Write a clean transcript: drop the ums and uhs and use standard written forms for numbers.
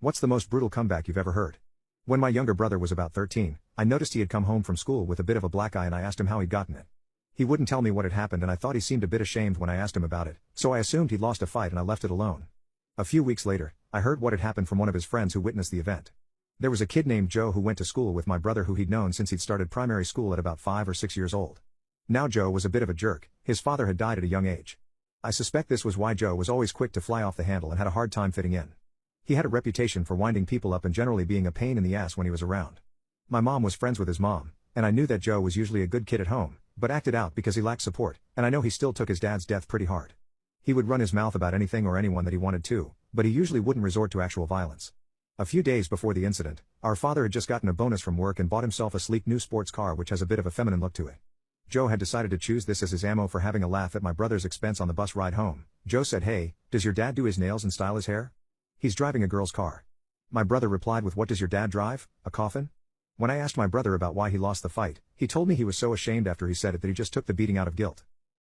What's the most brutal comeback you've ever heard? When my younger brother was about 13, I noticed he had come home from school with a bit of a black eye and I asked him how he'd gotten it. He wouldn't tell me what had happened and I thought he seemed a bit ashamed when I asked him about it, so I assumed he'd lost a fight and I left it alone. A few weeks later, I heard what had happened from one of his friends who witnessed the event. There was a kid named Joe who went to school with my brother who he'd known since he'd started primary school at about 5 or 6 years old. Now Joe was a bit of a jerk, his father had died at a young age. I suspect this was why Joe was always quick to fly off the handle and had a hard time fitting in. He had a reputation for winding people up and generally being a pain in the ass when he was around. My mom was friends with his mom, and I knew that Joe was usually a good kid at home, but acted out because he lacked support, and I know he still took his dad's death pretty hard. He would run his mouth about anything or anyone that he wanted to, but he usually wouldn't resort to actual violence. A few days before the incident, our father had just gotten a bonus from work and bought himself a sleek new sports car which has a bit of a feminine look to it. Joe had decided to choose this as his ammo for having a laugh at my brother's expense on the bus ride home. Joe said, "Hey, does your dad do his nails and style his hair? He's driving a girl's car." My brother replied with, "What does your dad drive, a coffin?" When I asked my brother about why he lost the fight, he told me he was so ashamed after he said it that he just took the beating out of guilt.